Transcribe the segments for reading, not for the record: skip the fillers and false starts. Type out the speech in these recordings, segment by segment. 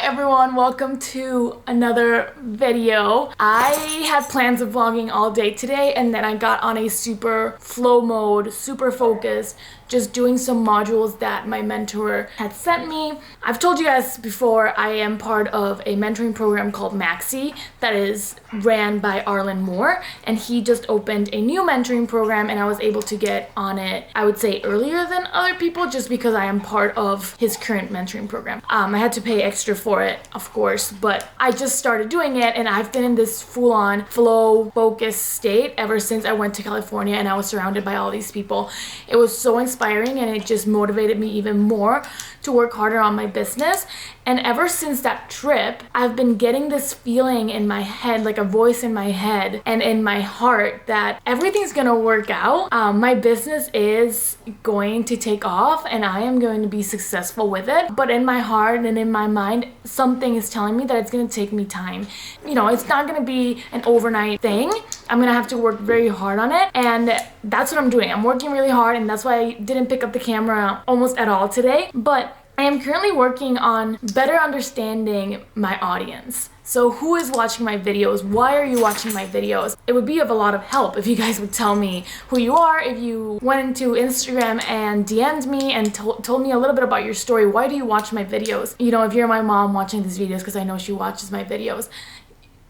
everyone, welcome to another video. I had plans of vlogging all day today and then I got on a super flow mode, super focused, just doing some modules that my mentor had sent me. I've told you guys before, I am part of a mentoring program called Maxi that is ran by Arlen Moore, and he just opened a new mentoring program and I was able to get on it, I would say earlier than other people, just because I am part of his current mentoring program. I had to pay extra for it, of course, but I just started doing it and I've been in this full-on flow focused state ever since I went to California and I was surrounded by all these people. It was so inspiring and it just motivated me even more to work harder on my business. And ever since that trip, I've been getting this feeling in my head, like a voice in my head and in my heart, that everything's gonna work out. My business is going to take off and I am going to be successful with it. But in my heart and in my mind, something is telling me that it's gonna take me time. You know, it's not gonna be an overnight thing. I'm gonna have to work very hard on it, and that's what I'm doing. I'm working really hard, and that's why I didn't pick up the camera almost at all today. But I am currently working on better understanding my audience. So who is watching my videos? Why are you watching my videos? It would be of a lot of help if you guys would tell me who you are, if you went into Instagram and DM'd me and told me a little bit about your story. Why do you watch my videos? You know, if you're my mom watching these videos, because I know she watches my videos,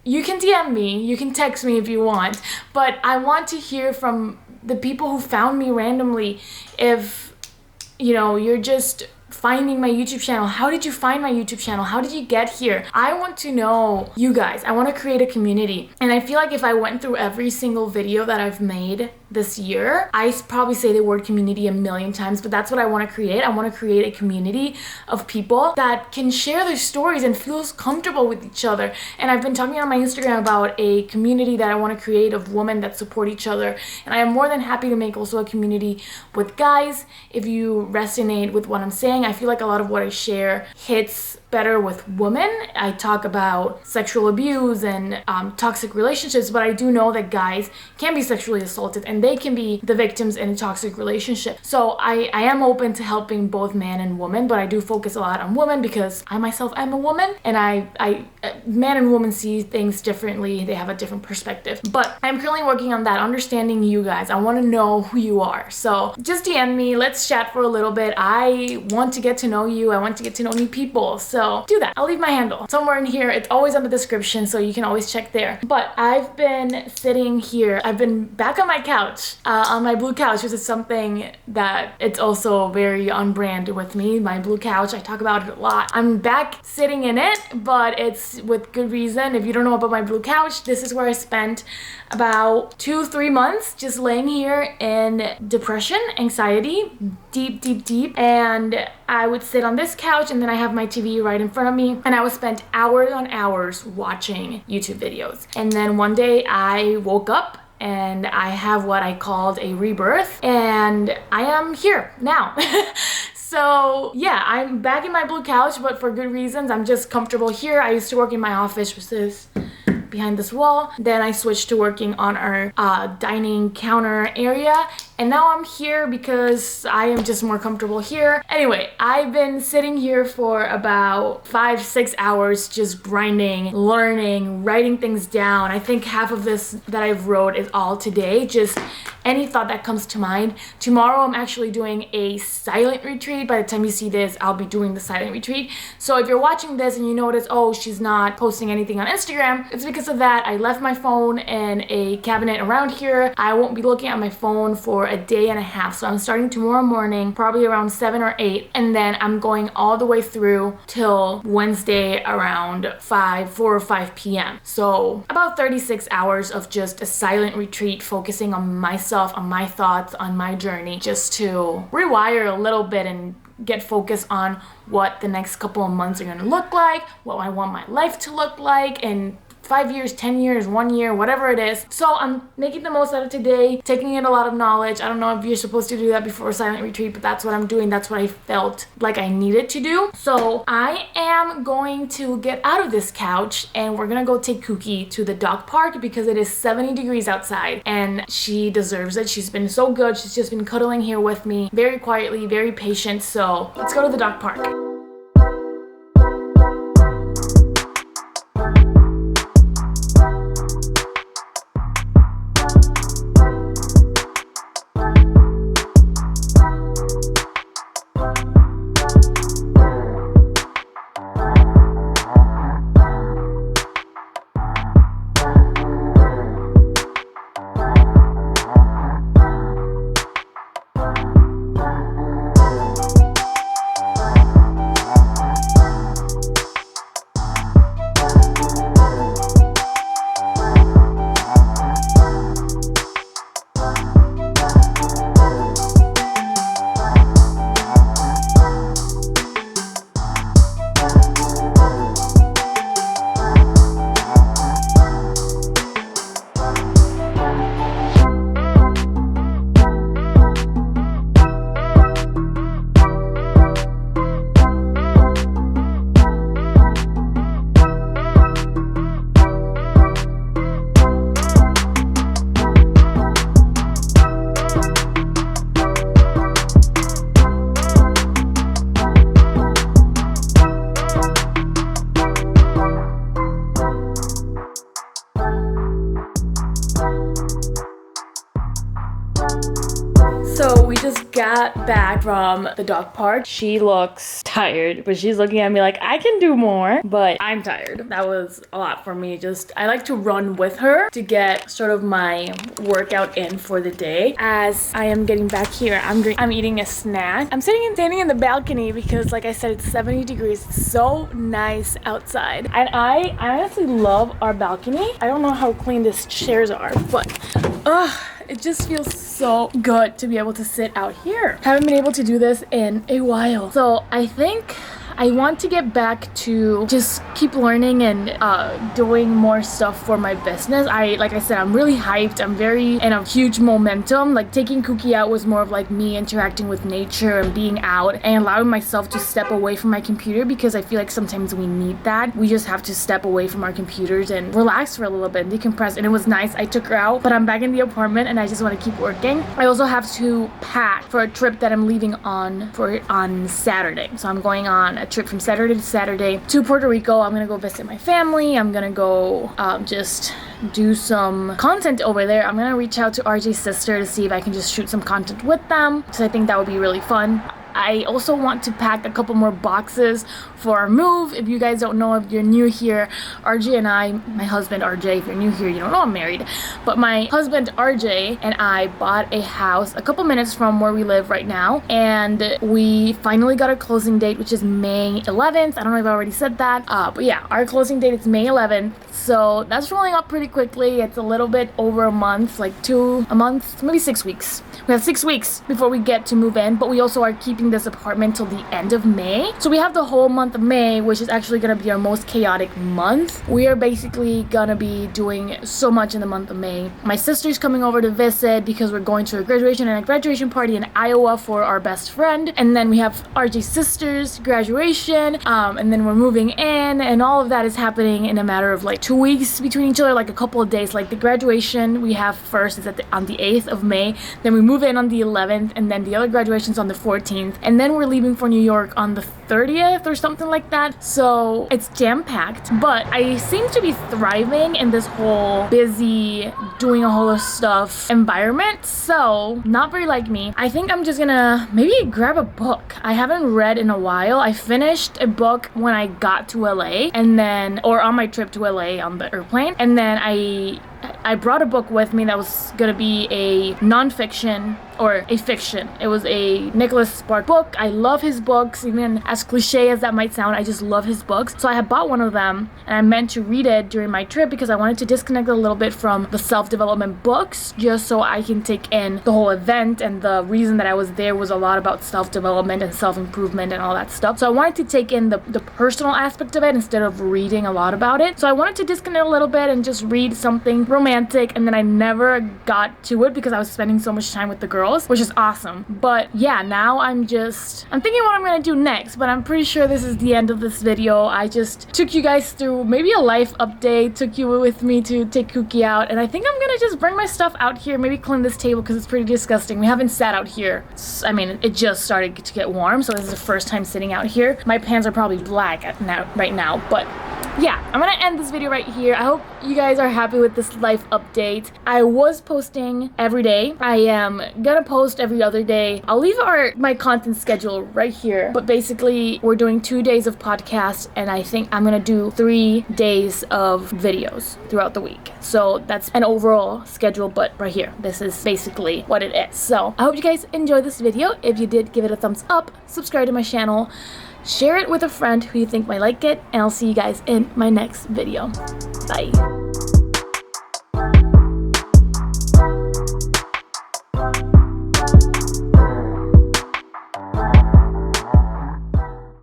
you can DM me, you can text me if you want, but I want to hear from the people who found me randomly. If, you know, you're just finding my YouTube channel, how did you find my YouTube channel? How did you get here? I want to know you guys. I want to create a community. And I feel like if I went through every single video that I've made this year, I probably say the word community a million times, but that's what I want to create. I want to create a community of people that can share their stories and feels comfortable with each other. And I've been talking on my Instagram about a community that I want to create of women that support each other. And I am more than happy to make also a community with guys. If you resonate with what I'm saying, I feel like a lot of what I share hits better with women. I talk about sexual abuse and toxic relationships, but I do know that guys can be sexually assaulted and they can be the victims in a toxic relationship. So I am open to helping both man and woman, but I do focus a lot on women because I myself am a woman, and man and woman see things differently. They have a different perspective. But I'm currently working on that, understanding you guys. I want to know who you are. So just DM me, let's chat for a little bit. I want to get to know you. I want to get to know new people. So do that. I'll leave my handle somewhere in here. It's always on the description, so you can always check there. But I've been sitting here. I've been back on my couch, on my blue couch, which is something that it's also very on brand with me. My blue couch, I talk about it a lot. I'm back sitting in it, but it's with good reason. If you don't know about my blue couch, this is where I spent about 2-3 months just laying here in depression, anxiety, deep, and I would sit on this couch and then I have my TV right in front of me and I would spend hours on hours watching YouTube videos. And then one day I woke up and I have what I called a rebirth, and I am here now. So yeah, I'm back in my blue couch, but for good reasons. I'm just comfortable here. I used to work in my office, which is behind this wall. Then I switched to working on our dining counter area, and now I'm here because I am just more comfortable here. Anyway, I've been sitting here for about 5-6 hours just grinding, learning, writing things down. I think half of this that I've wrote is all today, just any thought that comes to mind. Tomorrow I'm actually doing a silent retreat. By the time you see this, I'll be doing the silent retreat. So if you're watching this and you notice, oh, she's not posting anything on Instagram, it's because of that. I left my phone in a cabinet around here. I won't be looking at my phone for a day and a half. So I'm starting tomorrow morning, probably around 7 or 8, and then I'm going all the way through till Wednesday around 4 or 5 p.m. So about 36 hours of just a silent retreat, focusing on myself, on my thoughts, on my journey, just to rewire a little bit and get focused on what the next couple of months are going to look like, what I want my life to look like, and 5 years, 10 years, 1 year, whatever it is. So I'm making the most out of today, taking in a lot of knowledge. I don't know if you're supposed to do that before a silent retreat, but that's what I'm doing. That's what I felt like I needed to do. So I am going to get out of this couch and we're gonna go take Cookie to the dog park because it is 70 degrees outside and she deserves it. She's been so good. She's just been cuddling here with me very quietly, very patient. So let's go to the dog park. got back from the dog park. She looks tired, but she's looking at me like I can do more, but I'm tired. That was a lot for me. I like to run with her to get sort of my workout in for the day. As I am getting back here, I'm eating a snack. I'm standing in the balcony because, like I said, it's 70 degrees. It's so nice outside. And I honestly love our balcony. I don't know how clean these chairs are, but it just feels so good to be able to sit out here. Haven't been able to do this in a while. So I think I want to get back to just keep learning and doing more stuff for my business. Like I said, I'm really hyped. I'm very in a huge momentum. Like taking Cookie out was more of like me interacting with nature and being out and allowing myself to step away from my computer, because I feel like sometimes we need that. We just have to step away from our computers and relax for a little bit, decompress. And it was nice. I took her out, but I'm back in the apartment and I just want to keep working. I also have to pack for a trip that I'm leaving on Saturday. So I'm going on a trip from Saturday to Saturday to Puerto Rico. I'm gonna go visit my family. I'm gonna go just do some content over there. I'm gonna reach out to RJ's sister to see if I can just shoot some content with them, because I think that would be really fun. I also want to pack a couple more boxes for our move. If you guys don't know, if you're new here, RJ and I, my husband RJ, if you're new here, you don't know I'm married, but my husband RJ and I bought a house a couple minutes from where we live right now, and we finally got a closing date, which is May 11th. I don't know if I already said that, but yeah, our closing date is May 11th, so that's rolling up pretty quickly. It's a little bit over a month, like a month, maybe 6 weeks. We have 6 weeks before we get to move in, but we also are keeping this apartment till the end of May. So we have the whole month of May, which is actually gonna be our most chaotic month. We are basically gonna be doing so much in the month of May. My sister's coming over to visit because we're going to a graduation party in Iowa for our best friend. And then we have RJ's sister's graduation, and then we're moving in, and all of that is happening in a matter of like 2 weeks between each other, like a couple of days. Like the graduation we have first is on the 8th of May, then we move in on the 11th, and then the other graduation's on the 14th, and then we're leaving for New York on the 30th or something like that. So it's jam-packed, but I seem to be thriving in this whole busy, doing a whole lot of stuff environment. So not very like me. I think I'm just gonna maybe grab a book. I haven't read in a while. I finished a book when I got to LA, or on my trip to LA on the airplane, and then I brought a book with me that was gonna be a non-fiction or a fiction. It was a Nicholas Sparks book. I love his books, even as cliche as that might sound. I just love his books. So I had bought one of them, and I meant to read it during my trip because I wanted to disconnect a little bit from the self-development books, just so I can take in the whole event. And the reason that I was there was a lot about self-development and self-improvement and all that stuff. So I wanted to take in the personal aspect of it instead of reading a lot about it. So I wanted to disconnect a little bit and just read something romantic, and then I never got to it because I was spending so much time with the girls, which is awesome. But yeah, now I'm thinking what I'm gonna do next, but I'm pretty sure this is the end of this video. I just took you guys through maybe a life update, took you with me to take Cookie out, and I think I'm gonna just bring my stuff out here, maybe clean this table because it's pretty disgusting. We haven't sat out here. I mean, it just started to get warm, so this is the first time sitting out here. My pants are probably black right now, but yeah, I'm gonna end this video right here. I hope you guys are happy with this life update. I was posting every day. I am gonna post every other day. I'll leave my content schedule right here, but basically we're doing 2 days of podcasts, and I think I'm gonna do 3 days of videos throughout the week. So that's an overall schedule, but right here, this is basically what it is. So I hope you guys enjoyed this video. If you did, give it a thumbs up, subscribe to my channel, share it with a friend who you think might like it, and I'll see you guys in my next video. Bye.